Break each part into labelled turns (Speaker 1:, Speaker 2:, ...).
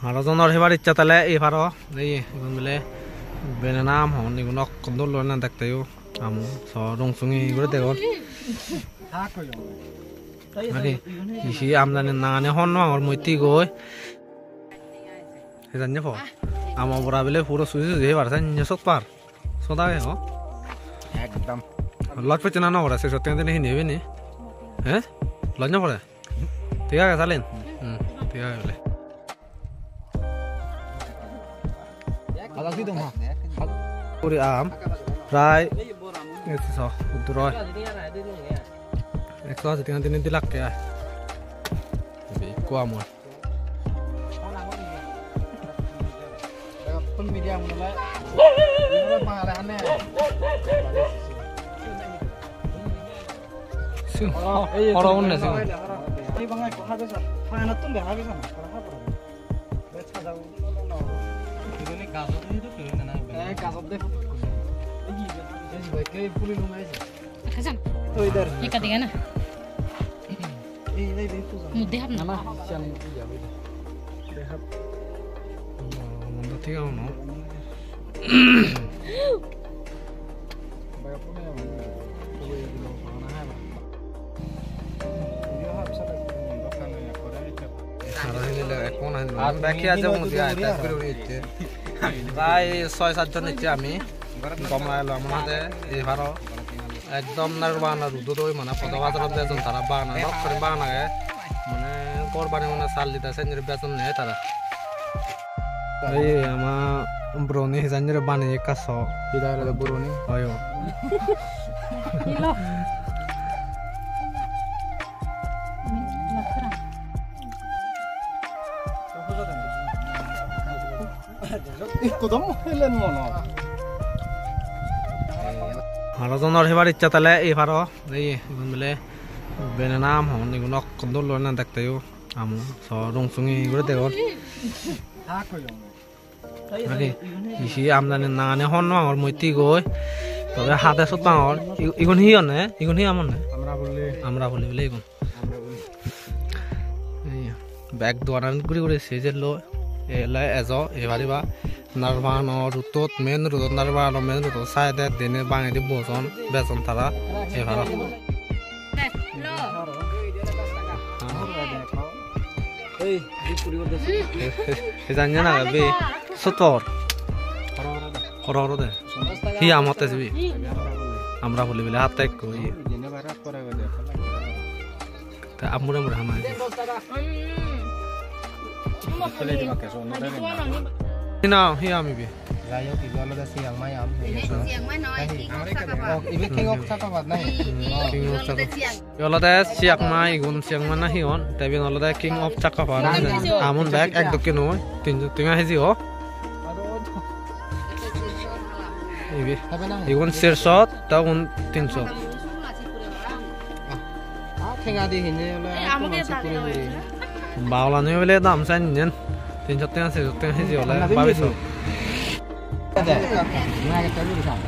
Speaker 1: Harazonar hebar icha tale evaro dei igun bele benenam hon igunok kondol lona daktayo amu so rongsungi gure degon Mari isi amdane nangane hon wangor moiti goy hedannya po amo bora bele puro susu je barsan nyesok par soda ge ho
Speaker 2: একদম
Speaker 1: lot pe chana na ora se sotte ne hine bene he lanya pore tiga ga salen tiga bele
Speaker 2: Alagi dong ha.
Speaker 1: Puri am fry itu so udroy ekso setengah tini dilak ya lebih kuamon
Speaker 2: Pun media mulai. Ini pengalamannya.
Speaker 1: sing orang mana sing
Speaker 2: Ini bangga habis. Mana tuh nggak habis kan? Berapa? Beca jauh. Ini gasot itu keren nah. Gasot deh. Ini jadi baik puli lumai aja.
Speaker 3: Kasan.
Speaker 2: Tuh idar.
Speaker 3: Ini ketiga na.
Speaker 2: Ini itu sama.
Speaker 3: Mudah apa nama?
Speaker 2: Sian itu ya. Dehap.
Speaker 1: Manda tiga no
Speaker 2: Banyak punya yang boleh dulu panah lah. Dia habis ada bahkan ya Korea itu.
Speaker 1: সারা হিলে এখন আর বাকি আছে মন দিয়া এটা করে নিচ্ছে প্রায় 6-7 জন নিচ্ছে আমি কমলাইলো আমাদের এবারও একদম নারবানা রুদুদই মানে পদবাজার বেতন তারা বানা রক করে বানা মানে কোরবানি মানে সাল দিতে সেঞ্জের বেতন নেয় তারা এই আমার ব্রনি সেঞ্জের বানিয়ে কাছ
Speaker 2: Tidak ada burung ni.
Speaker 1: আয়ো
Speaker 3: Kilo.
Speaker 2: Ikut dong, helen mana?
Speaker 1: Harazonar hebar icha tale evaro dei igun bele benenam hon igunok kondol lona daktayo amu so rongsungi gure degon
Speaker 2: Aku yang.
Speaker 1: Mari isi amdane nangane hon wangor moiti goy তবে হাতে সুত পাঙর ইগুন হি অনে ইগুন হি আমন নে আমরা বলি বলে ইগুন bag দোয়ানান গুড়ি গুড়ি সেজে লো এলা এজো এবারিবা নারবান রুতত মেন রুতত নারবান মেন রুতত সাইদে দিনে বাঙালি বজন বেজন তারা এবারো
Speaker 2: Hey, di puri udah sih.
Speaker 1: জানি না বে সতর হরহর দে হি আমতে যাবি আমরা বলি বলে হাতে কই
Speaker 2: Ini barat Korea udah.
Speaker 1: তা Amura Mura হামাই
Speaker 2: Boleh dipakai sono deh.
Speaker 1: না হি আমি B
Speaker 2: Layo tiga ada siang mayam.
Speaker 3: Siang mana?
Speaker 2: Oh, ini king of cakapat nih.
Speaker 1: Yolode siak mai gun siang mana hion tapi yolode king of cakapan amun bag ek dukke no tinga hezi ho ibi igun sirshot ta un 300
Speaker 2: Ah, king adi ini oleh.
Speaker 1: baula ni bele dam san nyen 300 tinga se tinga hezi ole 2200
Speaker 2: Ada. Nah, kita dulu sama.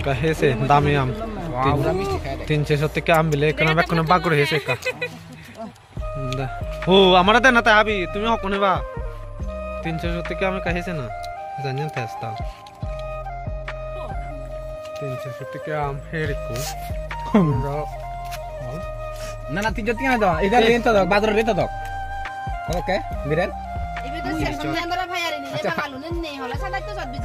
Speaker 1: ka hese dami am
Speaker 2: Wow, udah mesti kayak
Speaker 1: 300 থেকে আম বিলে কোন bag কোন বাগ করে হেসে কা ও আমারা then না তা আবি তুমি হকনে বা 300 থেকে আমি কাহেছে না জানেন তেস্তা 300 থেকে আম হেরিকো
Speaker 2: Nah, nanti jatuhnya dong. Ini rento dong, baterai rento dong. Oke, biren.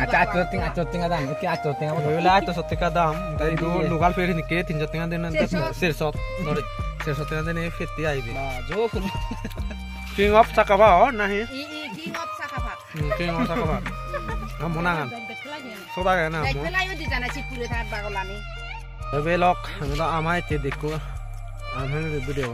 Speaker 2: Acoting ada. Oke, acoting apa?
Speaker 1: ওইলা তো 70 টাকা দাম তাই দু লোকাল ফেরি নিকে 300 টাকা দেন সেরশত সরি 700 টাকা দেন ফেতি আইবে
Speaker 2: Nah, jo kun.
Speaker 1: King of চাকাবা নাহি
Speaker 3: King of Sakapat.
Speaker 1: King of চাকাবা আমনাগান সোদা না
Speaker 3: Baik pelayu di sana Cipure tar bagolani.
Speaker 1: বেলক আমি তো আমায় তে দেখো আমি ভিডিও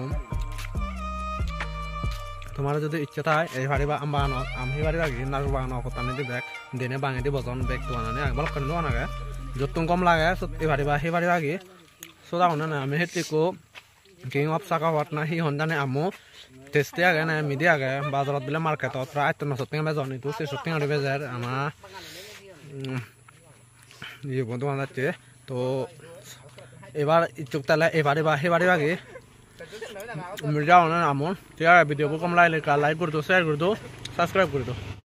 Speaker 1: তোমার যদি ইচ্ছা থাকে এই ভারিবা আমবানো আমি ভারিবা গিনার বানো কতানি দি ব্যাগ দেনে বাঙে দি বজন ব্যাগ তো আনানে আগবাল কনো আনাগে যতন কম লাগে এই ভারিবা হে ভারিবা গি সোদা হনা না আমি হেতিকো কিং অফ সাকাওয়াত না হি হন্দানে আমো টেস্টে আগে না মিডি আগে বাজারত বিলে মার্কেটত প্রায় 300 টাকা বেজন ইতো 600 টাকা বেজার আমা ইয়ে বন্ধু আনাতে তো এবার ইচ্ছুক তাহলে এবারে বা হেবারে আগে मिर्जा होना नामोन यार वीडियो को कम लाइक कर दो शेयर कर दो सब्सक्राइब कर दो